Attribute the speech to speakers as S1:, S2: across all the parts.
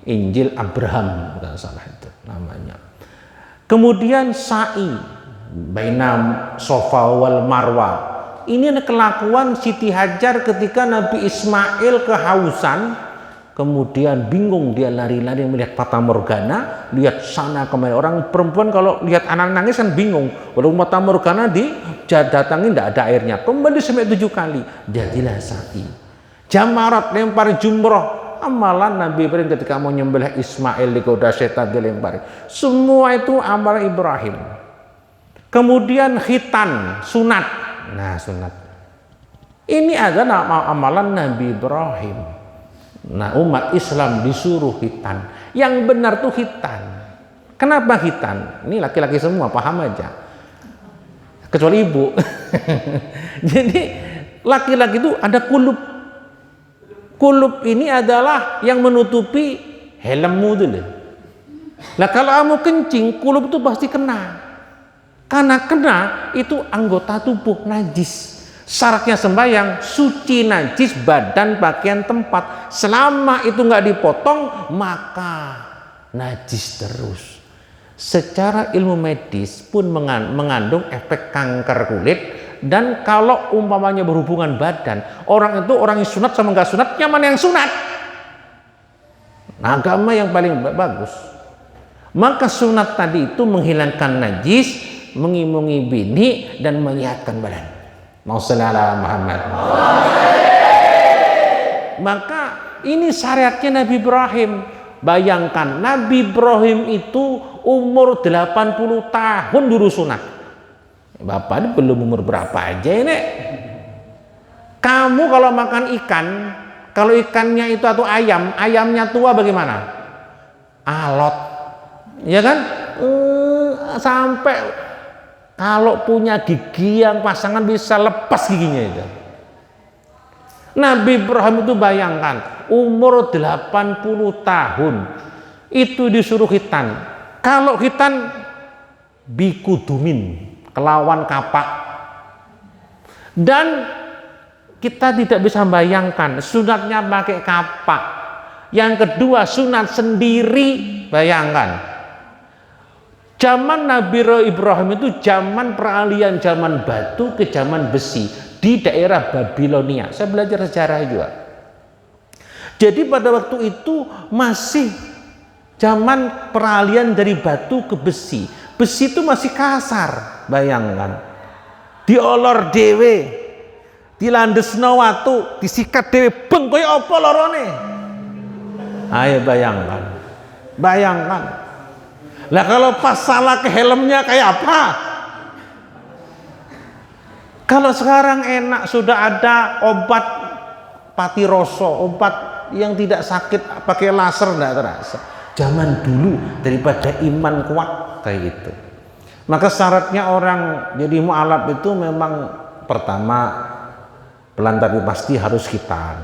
S1: Injil Abraham, bukan salah itu namanya. Kemudian sa'i baina Safa wal Marwa. Ini kelakuan Siti Hajar ketika Nabi Ismail kehausan, kemudian bingung, dia lari-lari melihat fata morgana, lihat sana kemari. Orang perempuan kalau lihat anak nangis kan bingung, walaupun fata morgana didatangi tidak ada airnya, kembali sampai 7 kali. Jadilah sa'i. Jamarat, lempar jumroh, amalan Nabi Ibrahim ketika mau nyembelih Ismail, digoda setan, dilempar. Semua itu amalan Ibrahim. Kemudian khitan, sunat. Nah, sunat ini adalah amalan Nabi Ibrahim. Nah, umat Islam disuruh khitan. Yang benar tuh khitan. Kenapa khitan? Ini laki-laki semua paham aja, kecuali ibu. Jadi laki-laki itu ada kulub. Kulub ini adalah yang menutupi helmmu dulu. Nah, kalau kamu kencing, kulub itu pasti kena. Karena kena itu anggota tubuh najis. Syaratnya sembahyang suci najis badan, pakaian, tempat. Selama itu nggak dipotong maka najis terus. Secara ilmu medis pun mengandung efek kanker kulit. Dan kalau umpamanya berhubungan badan, orang itu orang yang sunat sama nggak sunat, nyaman yang sunat. Nah, agama yang paling bagus. Maka sunat tadi itu menghilangkan najis, mengimungi bini, dan menyehatkan badan. Mausalala Muhammad. Maka ini syariatnya Nabi Ibrahim. Bayangkan Nabi Ibrahim itu umur 80 tahun dulu sunat. Bapak ini belum umur berapa aja ini. Kamu kalau makan ikan, kalau ikannya itu atau ayam, ayamnya tua bagaimana? Alot, ya kan? Sampai kalau punya gigi yang pasangan bisa lepas giginya itu. Nabi Ibrahim itu bayangkan umur 80 tahun itu disuruh khitan. Kalau khitan bikudumin, kelawan kapak. Dan kita tidak bisa bayangkan sunatnya pakai kapak. Yang kedua sunat sendiri, bayangkan. Zaman Nabi Ibrahim itu zaman peralihan zaman batu ke zaman besi di daerah Babilonia. Saya belajar sejarah juga. Jadi pada waktu itu masih zaman peralihan dari batu ke besi. Besi itu masih kasar, bayangkan. Diolor dewe, dilandesno watu, disikat dewe, beng koyo apa lorone. Ayo bayangkan. Bayangkan. Lah kalau pas salah ke helmnya kayak apa? Kalau sekarang enak, sudah ada obat patiroso, obat yang tidak sakit pakai laser tidak terasa. Zaman dulu daripada iman kuat kayak gitu. Maka syaratnya orang jadi mu'alaf itu memang pertama pelan tapi pasti harus khitan.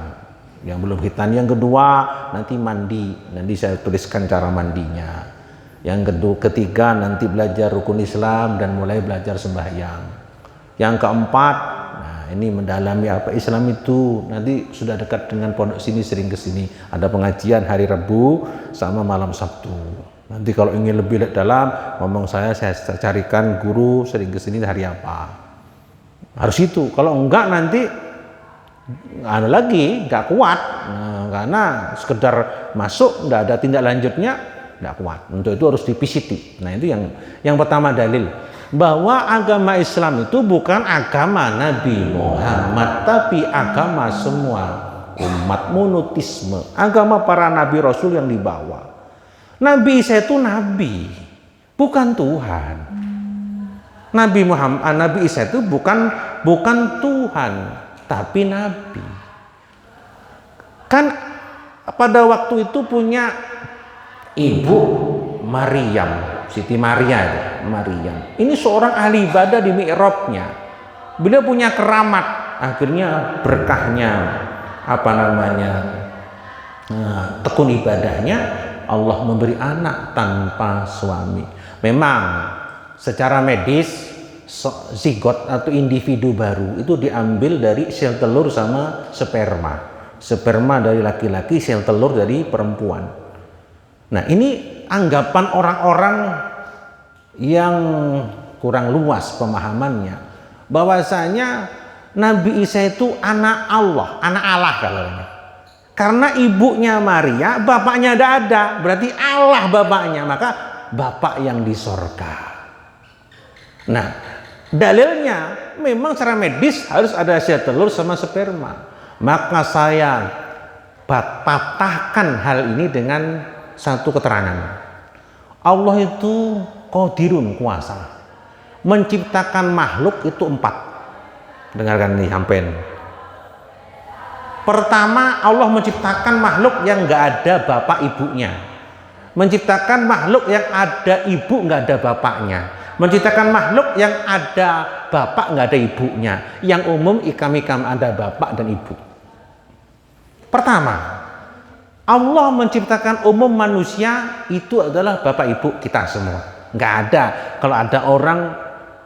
S1: Yang belum khitan, yang kedua nanti mandi. Nanti saya tuliskan cara mandinya. Yang ketiga nanti belajar rukun Islam dan mulai belajar sembahyang. Yang keempat, nah ini mendalami apa Islam itu. Nanti sudah dekat dengan pondok sini, sering ke sini. Ada pengajian hari Rabu sama malam Sabtu. Nanti kalau ingin lebih dalam, ngomong saya carikan guru sering ke sini hari apa. Harus itu. Kalau enggak nanti ada lagi nggak kuat. Nah, karena sekedar masuk nggak ada tindak lanjutnya, tidak kuat. Untuk itu harus dipisiti. Nah itu yang pertama dalil bahwa agama Islam itu bukan agama Nabi Muhammad, tapi agama semua umat, monotisme, agama para nabi rasul yang dibawa. Nabi Isa itu nabi, bukan Tuhan. Nabi Muhammad, Nabi Isa itu bukan Tuhan, tapi nabi. Kan pada waktu itu punya ibu Maryam, Siti Maria, Maryam. Ini seorang ahli ibadah di mi'rabnya. Beliau punya keramat, akhirnya berkahnya tekun ibadahnya, Allah memberi anak tanpa suami. Memang secara medis zigot atau individu baru itu diambil dari sel telur sama sperma. sperma dari laki-laki, sel telur dari perempuan. Nah, ini anggapan orang-orang yang kurang luas pemahamannya, bahwasanya Nabi Isa itu anak Allah, anak Allah kalau ini. Karena ibunya Maria, bapaknya tidak ada, berarti Allah bapaknya, maka bapak yang di sorga. Nah, dalilnya memang secara medis harus ada sel telur sama sperma. Maka saya patahkan hal ini dengan satu keterangan. Allah itu qadirun, kuasa. Menciptakan makhluk itu 4. Dengarkan nih sampean. Pertama, Allah menciptakan makhluk yang nggak ada bapak ibunya. Menciptakan makhluk yang ada ibu nggak ada bapaknya. Menciptakan makhluk yang ada bapak nggak ada ibunya. Yang umum ikam-ikam ada bapak dan ibu. Pertama, Allah menciptakan umum manusia itu adalah bapak ibu kita semua. Nggak ada. Kalau ada orang,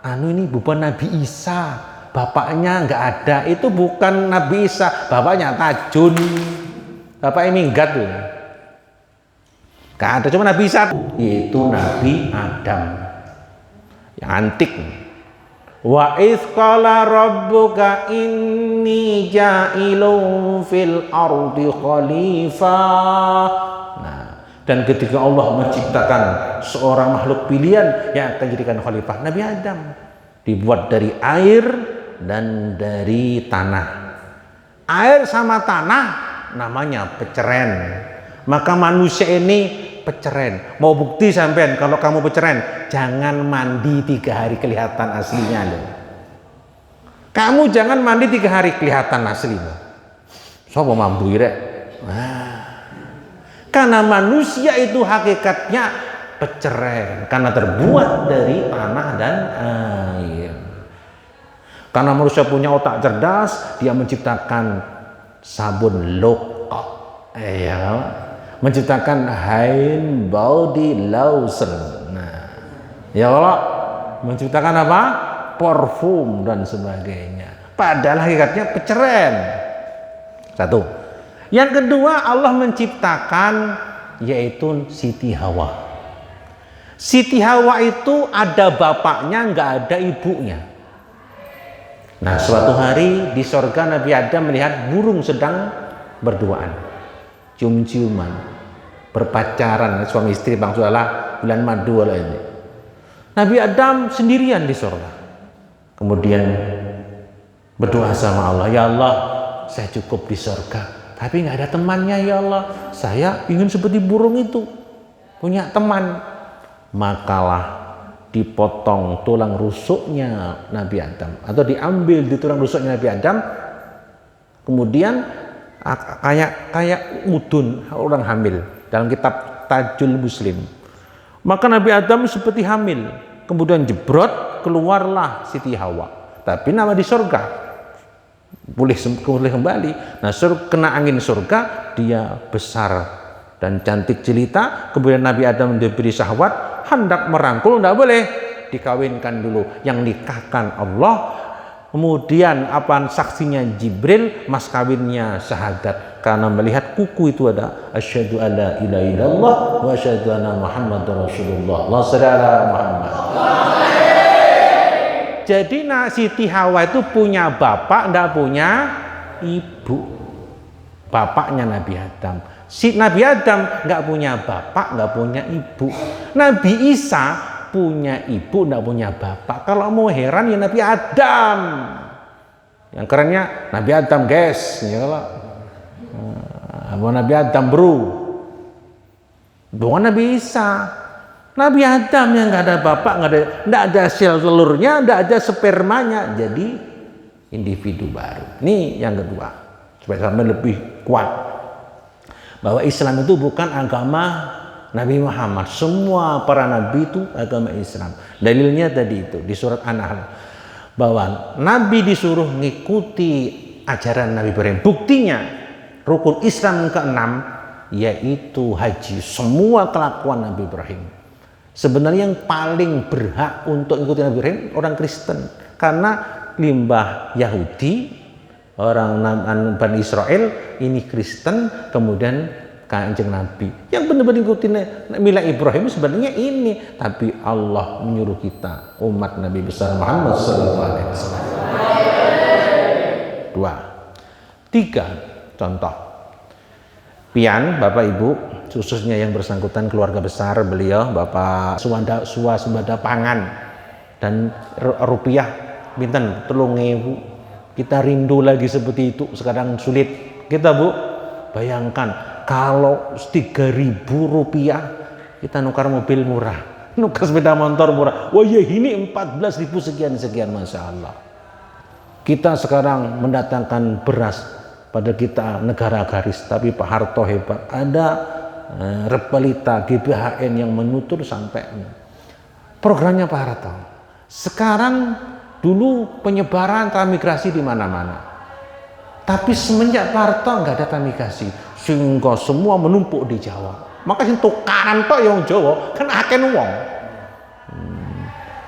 S1: ini bukan Nabi Isa, bapaknya nggak ada, itu bukan Nabi Isa, bapaknya Tajun, bapaknya minggat tuh. Nggak ada, cuma Nabi Isa itu Nabi Adam yang antik. Wa idz qala rabbuka inni ja'ilun fil ardi khalifah. Nah, dan ketika Allah menciptakan seorang makhluk pilihan yang akan dijadikan khalifah, Nabi Adam, dibuat dari air dan dari tanah. Air sama tanah namanya peceren. Maka manusia ini peceren. Mau bukti sampean kalau kamu peceren, jangan mandi 3 hari kelihatan aslinya loh. Kamu jangan mandi 3 hari kelihatan aslinya. Sopo mampu rek. Karena manusia itu hakikatnya peceren, karena terbuat dari tanah dan air. Karena manusia punya otak cerdas, dia menciptakan sabun lokok, menciptakan hand body lotion. Nah, ya Allah, menciptakan apa? Parfum dan sebagainya. Padahal hakikatnya peceren. Satu. Yang kedua, Allah menciptakan yaitu Siti Hawa. Siti Hawa itu ada bapaknya, nggak ada ibunya. Nah, suatu hari di sorga Nabi Adam melihat burung sedang berduaan, cium-ciuman, berpacaran, suami istri, bang sudah bulan madu lah ini. Nabi Adam sendirian di sorga. Kemudian berdoa sama Allah, ya Allah, saya cukup di sorga, tapi nggak ada temannya ya Allah. Saya ingin seperti burung itu, punya teman. Makalah dipotong tulang rusuknya Nabi Adam, atau diambil di tulang rusuknya Nabi Adam, kemudian kayak mudun orang hamil dalam kitab Tajul Muslim. Maka Nabi Adam seperti hamil, kemudian jebrot keluarlah Siti Hawa, tapi nama di surga boleh kembali. Nah, kena angin surga, dia besar dan cantik jelita. Kemudian Nabi Adam diberi syahwat, hendak merangkul, tidak boleh, dikawinkan dulu, yang nikahkan Allah. Kemudian apa saksinya Jibril, mas kawinnya syahadat, karena melihat kuku itu ada asyhadu alla ilaha illallah wa asyhadu anna muhammadar rasulullah. Allah saudara Muhammad. Jadi Siti Hawa itu punya bapak, tidak punya ibu. Bapaknya Nabi Adam. Si Nabi Adam nggak punya bapak, nggak punya ibu. Nabi Isa punya ibu, nggak punya bapak. Kalau mau heran ya Nabi Adam. Yang kerennya Nabi Adam guys, ya kalau Nabi Adam bro, bukan Nabi Isa. Nabi Adam yang nggak ada bapak, nggak ada sel telurnya, nggak ada spermanya, jadi individu baru. Ini yang kedua, supaya sampai lebih kuat bahwa Islam itu bukan agama Nabi Muhammad. Semua para nabi itu agama Islam. Dalilnya tadi itu di surat An-Nahl, bahwa Nabi disuruh mengikuti ajaran Nabi Ibrahim. Buktinya rukun Islam ke-6 yaitu haji. Semua kelakuan Nabi Ibrahim. Sebenarnya yang paling berhak untuk ikuti Nabi Ibrahim orang Kristen, karena limbah Yahudi orang Bani Israel, ini Kristen, kemudian Kanjeng Nabi. Yang benar-benar ikutin milah Ibrahim sebenarnya ini, tapi Allah menyuruh kita umat Nabi besar Muhammad SAW. 2, 3 contoh. Pian, Bapak Ibu, khususnya yang bersangkutan keluarga besar beliau, Bapak Suwasembada Pangan dan rupiah binten 3.000. Kita rindu lagi seperti itu, sekarang sulit. Kita Bu, bayangkan kalau 3.000 rupiah kita nukar mobil murah, nukar sepeda motor murah. Wah ya ini 14.000 sekian, Masya Allah. Kita sekarang mendatangkan beras, pada kita negara garis, tapi Pak Harto hebat. Ada Repelita, GBHN yang menutur sampai programnya Pak Harto. Sekarang dulu penyebaran transmigrasi di mana-mana, tapi semenjak Pak Harto nggak ada transmigrasi, sehingga semua menumpuk di Jawa. Maka sing tukaran tok yang Jawa kan akeh wong.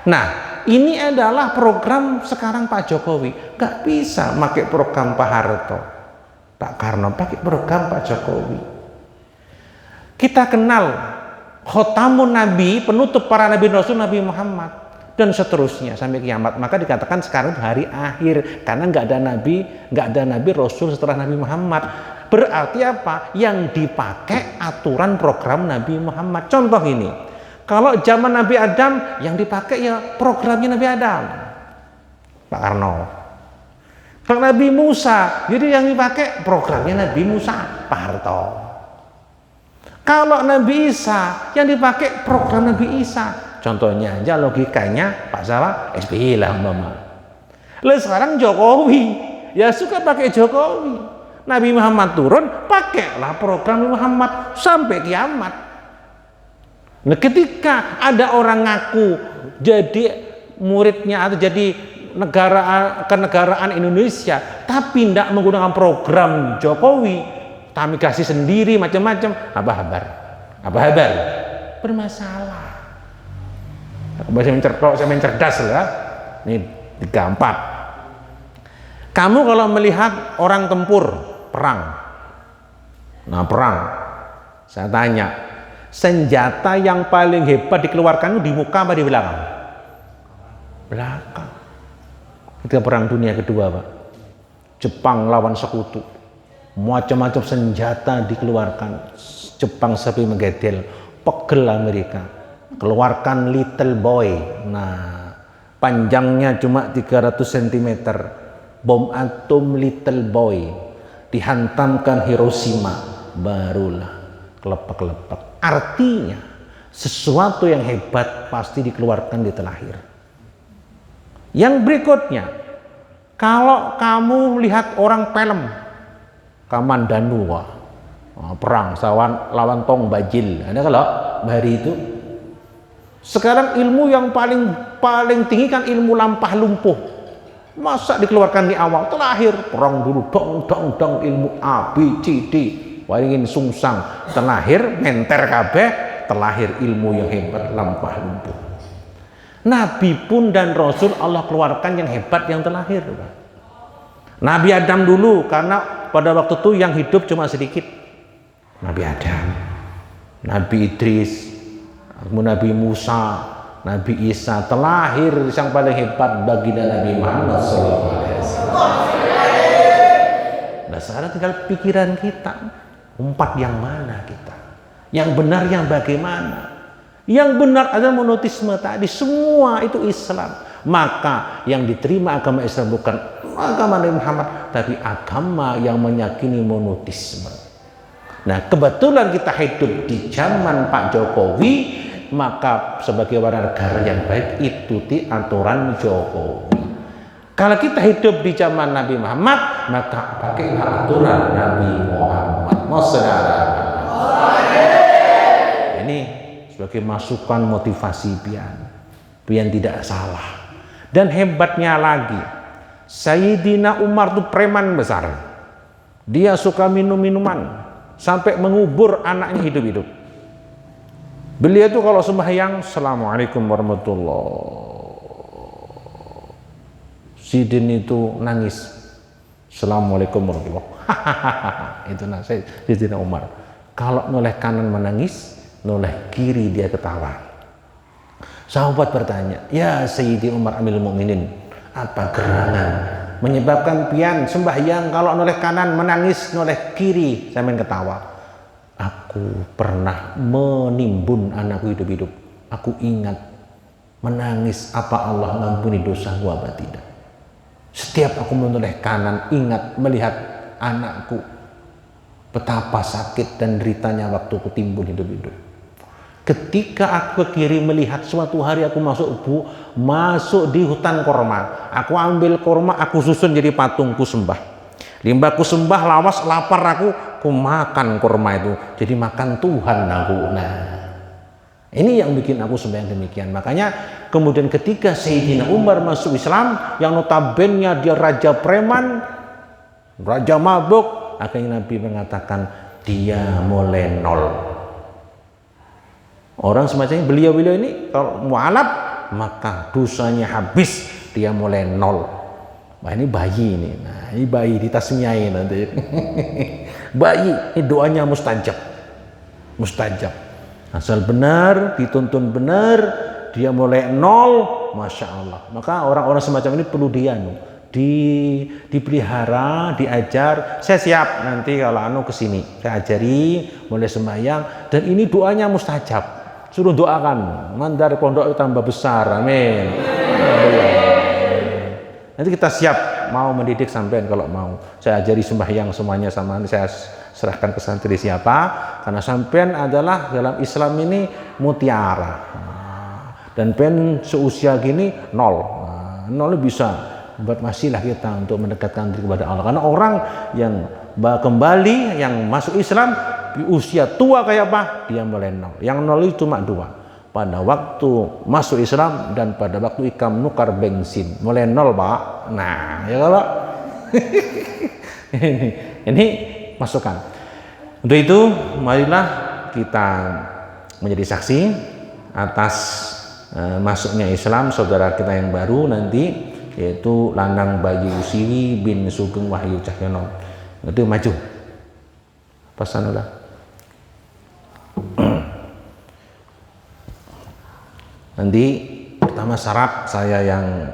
S1: Nah, ini adalah program sekarang Pak Jokowi. Nggak bisa pakai program Pak Harto, Pak Karno, pakai program Pak Jokowi. Kita kenal khotamun Nabi, penutup para Nabi Rasul Nabi Muhammad, dan seterusnya sampai kiamat. Maka dikatakan sekarang hari akhir, karena nggak ada Nabi Rasul setelah Nabi Muhammad. Berarti apa? Yang dipakai aturan program Nabi Muhammad. Contoh ini, kalau zaman Nabi Adam yang dipakai ya programnya Nabi Adam, Pak Karno. Kalau Nabi Musa, jadi yang dipakai programnya Nabi Musa, Pak Harto. Kalau Nabi Isa, yang dipakai program Nabi Isa. Contohnya aja logikanya Pak Salah, SBY lah umpama. Lalu sekarang Jokowi, ya suka pakai Jokowi. Nabi Muhammad turun, pakailah program Nabi Muhammad sampai kiamat. Nah, ketika ada orang ngaku jadi muridnya atau jadi kenegaraan Indonesia, tapi tidak menggunakan program Jokowi, transmigrasi sendiri macam-macam, apa kabar? Bermasalah. Saya mencerdas lah. Ini 3, 4. Kamu kalau melihat orang tempur perang, saya tanya, senjata yang paling hebat dikeluarkan di muka apa di belakang? Belakang. Ketika perang dunia kedua, Pak, Jepang lawan sekutu, macam-macam senjata dikeluarkan. Jepang sapi menggedel, pegel Amerika, keluarkan Little Boy. Nah, panjangnya cuma 300 cm, bom atom Little Boy, dihantamkan Hiroshima, barulah kelepek-kelepek. Artinya sesuatu yang hebat pasti dikeluarkan di telahir. Yang berikutnya, kalau kamu lihat orang film Kamandanu, perang lawan Tong Bajil, ada kalau hari itu. Sekarang ilmu yang paling tinggi kan ilmu lampah lumpuh. Masa dikeluarkan di awal, terlahir perang dulu, dong ilmu A B C D, waringin sungsang, terlahir menter kabeh, terlahir ilmu yang hebat lampah lumpuh. Nabi pun dan Rasul Allah keluarkan yang hebat yang terlahir. Nabi Adam dulu, karena pada waktu itu yang hidup cuma sedikit. Nabi Adam, Nabi Idris, Nabi Musa, Nabi Isa, terlahir yang paling hebat baginda Nabi Muhammad SAW. Nah sekarang tinggal pikiran kita, umpat yang mana kita? Yang benar yang bagaimana? Yang benar adalah monoteisme tadi, semua itu Islam. Maka yang diterima agama Islam bukan agama Nabi Muhammad, tapi agama yang meyakini monoteisme. Nah kebetulan kita hidup di zaman Pak Jokowi, maka sebagai warga negara yang baik ikuti aturan Jokowi. Kalau kita hidup di zaman Nabi Muhammad, maka pakai aturan Nabi Muhammad. Ini sebagai masukan motivasi Pian tidak salah. Dan hebatnya lagi, Sayyidina Umar itu preman besar. Dia suka minum-minuman sampai mengubur anaknya hidup-hidup. Beliau itu kalau sembahyang, Assalamualaikum warahmatullahi. Sidin itu nangis Assalamualaikum warahmatullahi wabarakatuh. Itu Sayyidina Umar. Kalau noleh kanan menangis, noleh kiri dia ketawa. Sahabat bertanya, ya Sayyidi Umar Amirul Mukminin, apa gerangan menyebabkan pian sembahyang kalau noleh kanan menangis, noleh kiri sampean ketawa? Aku pernah menimbun anakku hidup-hidup. Aku ingat menangis apa Allah ngampuni dosaku apa tidak. Setiap aku menoleh kanan ingat melihat anakku betapa sakit dan deritanya waktu aku timbun hidup-hidup. Ketika aku ke kiri melihat suatu hari aku masuk di hutan korma. Aku ambil korma, aku susun jadi patungku sembah. Limbahku sembah, lawas lapar aku makan kurma itu, jadi makan Tuhan aku. Nah, ini yang bikin aku sembahyang demikian. Makanya kemudian ketika Sayyidina Umar masuk Islam, yang notabene dia raja preman, raja mabuk, akhirnya Nabi mengatakan dia mulai nol. Orang semacam beliau-beliau ini kalau mualaf maka dosanya habis, dia mulai nol. Wah, ini bayi ini. Nah, ini bayi ditasmiai nanti. Bayi, ini doanya mustajab. Mustajab. Asal benar, dituntun benar, dia mulai nol, Masya Allah. Maka orang-orang semacam ini perlu dipelihara, diajar. Saya siap nanti kalau kesini, saya ajari mulai sembahyang. Dan ini doanya mustajab. Suruh doakan, mandar pondok tambah besar. Amin. Nanti kita siap mau mendidik sampean kalau mau. Saya ajari sembahyang semuanya sama saya serahkan ke santri siapa, karena sampean adalah dalam Islam ini mutiara. Dan pen seusia gini nol. Nol bisa buat masihlah kita untuk mendekatkan diri kepada Allah. Karena orang yang kembali yang masuk Islam di usia tua kayak apa? Dia mulai nol. Yang nol itu cuma dua. Pada waktu masuk Islam dan pada waktu ikam nukar bensin mulai nol Pak. Nah ya kalau ini masukan. Untuk itu marilah kita menjadi saksi atas masuknya Islam saudara kita yang baru nanti, yaitu Lanang Bayu Siwi bin Sugeng Wahyu Cahyono. Itu maju pesan udah. Nanti pertama syarat saya yang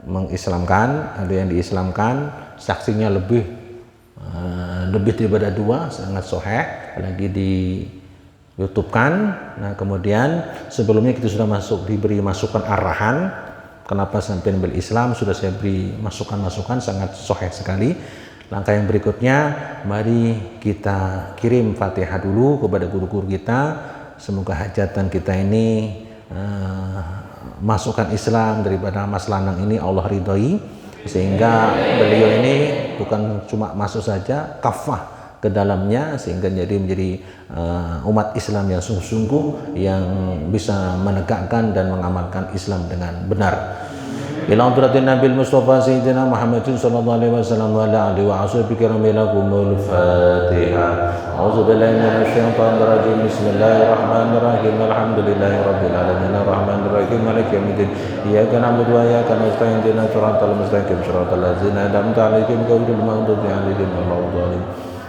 S1: mengislamkan, ada yang diislamkan, saksinya lebih daripada 2, sangat sahih, lagi di YouTube kan. Nah kemudian sebelumnya kita sudah diberi masukan arahan kenapa sampai berislam, sudah saya beri masukan-masukan sangat sahih sekali. Langkah yang berikutnya, mari kita kirim Fatihah dulu kepada guru-guru kita, semoga hajatan kita ini masukkan Islam daripada Mas Lanang ini Allah ridhoi, sehingga beliau ini bukan cuma masuk saja, kafah ke dalamnya, sehingga menjadi umat Islam yang sungguh-sungguh yang bisa menegakkan dan mengamalkan Islam dengan benar. Ila hadratin Nabil Mustafa Sayyidina Muhammadin sallallahu alaihi wasallam wa ala alihi wa ashabihi kiramil Fatihah. A'udzu billahi minasy syaithanir rajim. Bismillahirrahmanirrahim. Alhamdulillahi rabbil alamin arrahmanir rahim maliki yaumiddin. Iyyaka na'budu wa iyyaka nasta'in ihdinas siratal mustaqim siratal ladzina an'amta 'alaihim ghairil maghdubi 'alaihim waladdallin.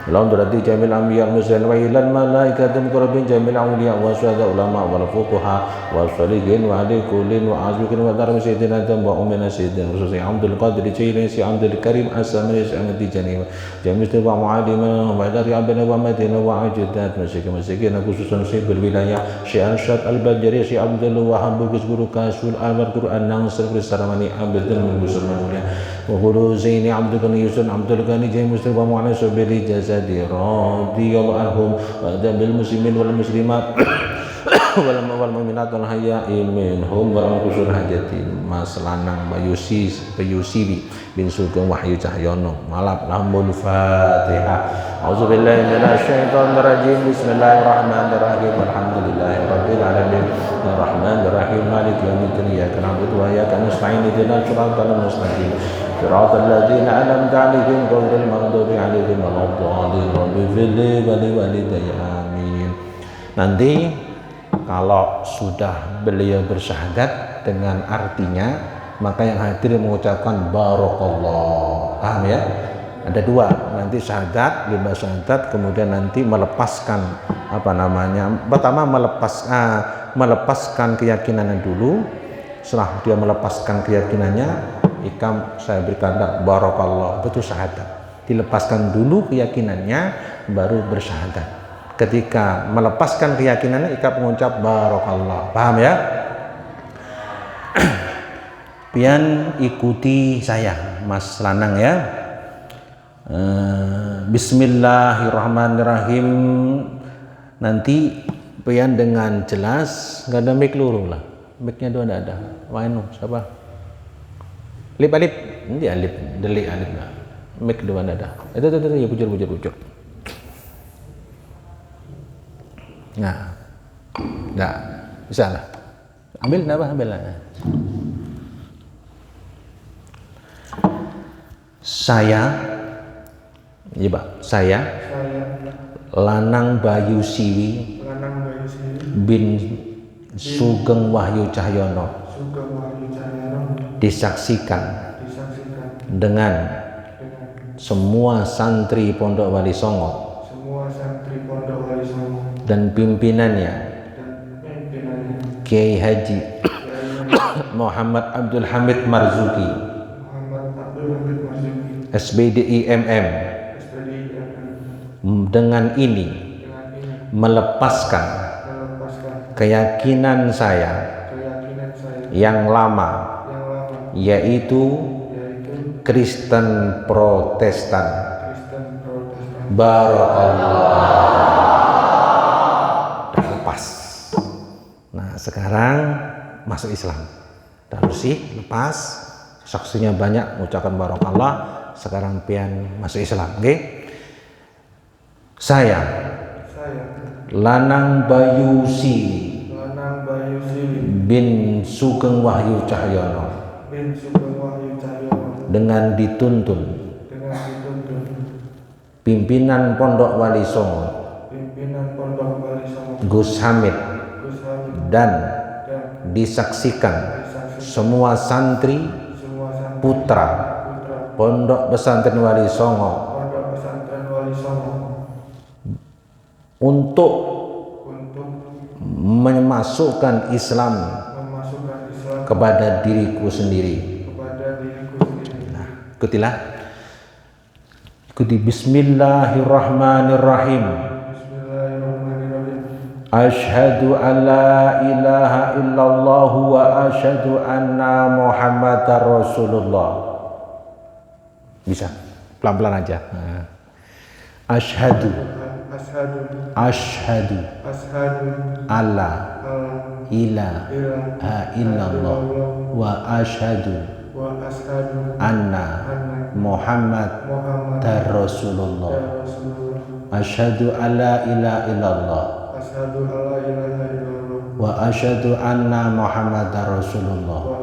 S1: Ilham berarti jamil anbiya al-mursalin wa ilal malaikatil muqarrabin jamil awliya wa syuhada ulama wal fuqaha wa shalihin wa ali kullin wa azwikin wa dar sayyidina wa ummina sayyidina rasulullah Abdul Qadir Jailani si Abdul Karim as-Samiri sanadi jani jamil wa mu'alima wa dari abana wa madina wa ajudat masyikin khususan sibul wilayah Syekh Arsyad Al-Badjari Syekh Abdul Wahab guru kasul al-Qur'an nasr salamani Abdul Musulman wa guru Zaini Abdul Ghani Yusuf Abdul Ghani Jain Muslim wa mu'alima sabili radhiyallahu anhum wa damil muslimin wal muslimat wal mu'minat wal hayya'i minhum wal kusur hajati Mas Lanang Bayu Siwi bin Sugeng Wahyu Cahyono. Malap lahumul Fatihah. A'udzubillahi minasyaitonir rajim. Bismillahirrahmanirrahim. Alhamdulillahi rabbil alamin. Arrahmanir rahim. Maliki yaumiddin. Iyyaka na'budu wa iyyaka nasta'in. Ihdinas siratal mustaqim. Siratal ladzina an'amta 'alaihim ghairil maghdubi 'alaihim waladdallin. Rabbi fili wa liwalidayya. Amin. Nanti kalau sudah beliau bersyahadat dengan artinya, maka yang hadir mengucapkan barakallah. Paham ya? Ada dua, nanti syahadat, bebas syahadat, kemudian nanti melepaskan pertama melepaskan keyakinannya dulu. Setelah dia melepaskan keyakinannya, ikam saya beri tanda barakallah, betul syahadat. Dilepaskan dulu keyakinannya, baru bersyahadat. Ketika melepaskan keyakinannya, ikam mengucap barakallah. Paham ya? Pian ikuti saya, Mas Lanang ya. Bismillahirrahmanirrahim. Nanti pian dengan jelas, nggak ada mic luru lah. Mic-nya dua nggak ada. Wainu siapa? Alip. Ini alip, delik alip lah. Mic dua nggak ada. Itu ya bujur. Nah, nggak bisa lah. Ambil lah. Saya Lanang Bayu Siwi bin Sugeng Wahyu Cahyono disaksikan dengan semua santri Pondok Wali Songo dan pimpinannya Kiai Haji Muhammad Abdul Hamid Marzuki SBDI MM, dengan ini melepaskan keyakinan saya yang lama, yaitu Kristen Protestan. Barakallah. Lepas. Nah sekarang masuk Islam. Dalusi lepas, saksinya banyak mengucapkan barakallah. Sekarang pian masuk Islam, okay? Saya Lanang Bayu Siwi bin Sugeng Wahyu Cahyono dengan dituntun pimpinan Pondok Wali Songo Gus Hamid dan disaksikan semua santri putra Pondok Pesantren Wali Songo untuk memasukkan Islam kepada diriku sendiri. Nah, ikutilah. Ikuti Bismillahirrahmanirrahim. Asyhadu an la ilaha illallah wa asyhadu anna Muhammadar Rasulullah. Bisa pelan-pelan aja. Nah. Asyhadu alla ilaha illallah wa asyhadu anna Muhammadar Rasulullah. Asyhadu alla ilaha illallah wa asyhadu anna Muhammadar Rasulullah.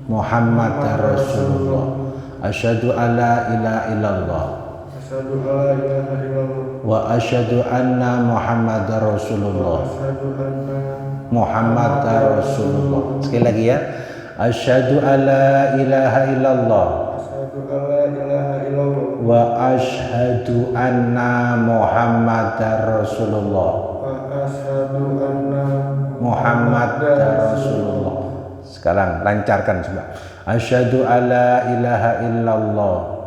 S1: Muhammadar Rasulullah. Asyhadu alla ilaha illallah wa asyhadu anna Muhammadar Rasulullah. Muhammadar Rasulullah. Sekali lagi ya. Asyhadu alla ilaha illallah wa asyhadu anna Muhammadar Rasulullah. Muhammadar Rasulullah. Sekarang lancarkan coba. Asyhadu alla ilaha illallah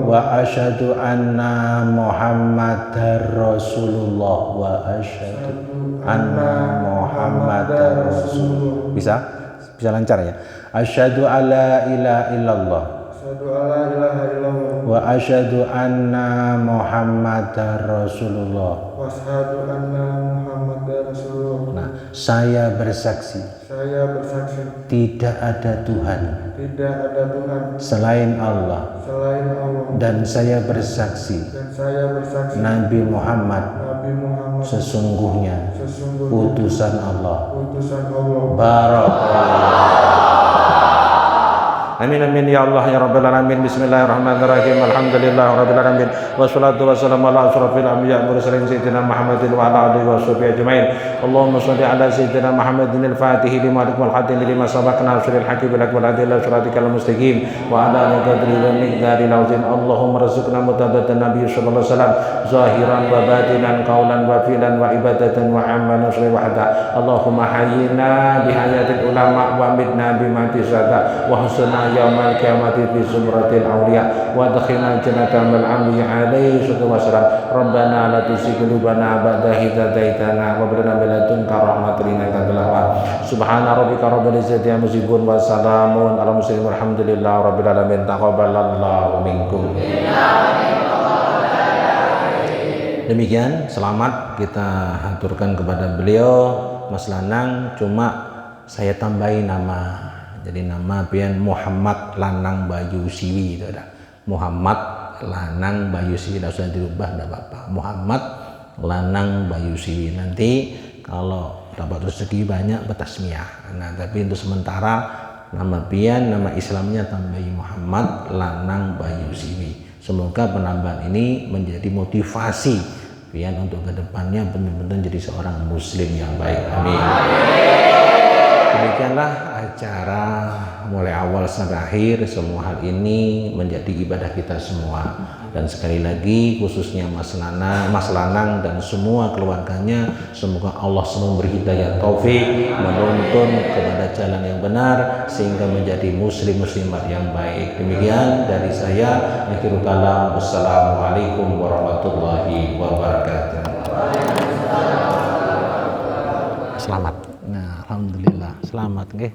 S1: wa asyhadu anna Muhammadar Rasulullah wa asyhadu anna Muhammadar Rasulullah. Bisa lancar ya. Asyhadu alla ilaha illallah wa asyhadu anna Muhammadar Rasulullah. Nah, saya bersaksi tidak ada Tuhan selain Allah, dan saya bersaksi Nabi Muhammad sesungguhnya utusan Allah. Barakallah. Amin amin ya Allah ya rabbal alamin. Bismillahirrahmanirrahim. Alhamdulillahirabbil alamin. Wassalatu wassalamu ala asyrofil anbiya'i wal mursalin sayyidina Muhammadin wa ala alihi washabihi ajmain. Allahumma shalli ala sayyidina Muhammadin al-Fatih lima wal khatim lima sabaqna nasril haqqi bil haqqi wal hadi ila siratikal mustaqim wa ala alihi qadri wa miqdaril azim. Allahumma rzuqna mutabatan nabiy sallallahu alaihi wasallam zahiran wa batinan qaulan wa fi'lan wa ibadatan wa amalan wahda. Allahumma hayyina bihayatil ulama wa mitna bimati sada wa husna yaumal qiyamati fi zumratil awliya wa adkhilna jannata mal amri alaihi wasallam. Rabbana la tuzigh qulubana ba'da idh hadaitana wa hab lana min ladunka rahmatan innaka antal wahhab. Subhana rabbika rabbil izzati amma yasifun wa salamun alal mursalin walhamdulillahi rabbil alamin. Taqabbalallahu minkum. Demikian selamat kita haturkan kepada beliau Mas Lanang, cuma saya tambahin nama, jadi nama pian Muhammad Lanang Bayu Siwi itu ada. Muhammad Lanang Bayu Siwi, tidak usah dirubah, tidak apa-apa. Muhammad Lanang Bayu Siwi. Nanti kalau dapat rezeki banyak bertasmiyah. Nah, tapi untuk sementara nama pian, nama Islamnya tambahi Muhammad Lanang Bayu Siwi. Semoga penambahan ini menjadi motivasi pian untuk kedepannya benar-benar jadi seorang muslim yang baik. Amin. Demikianlah acara mulai awal sampai akhir. Semua hal ini menjadi ibadah kita semua. Dan sekali lagi khususnya Mas Lanang dan semua keluarganya, semoga Allah selalu beri hidayah taufik menuntun kepada jalan yang benar sehingga menjadi muslim-muslimat yang baik. Demikian dari saya, akhirul kalam. Wassalamualaikum warahmatullahi wabarakatuh. Selamat. Nah, alhamdulillah selamat nggih.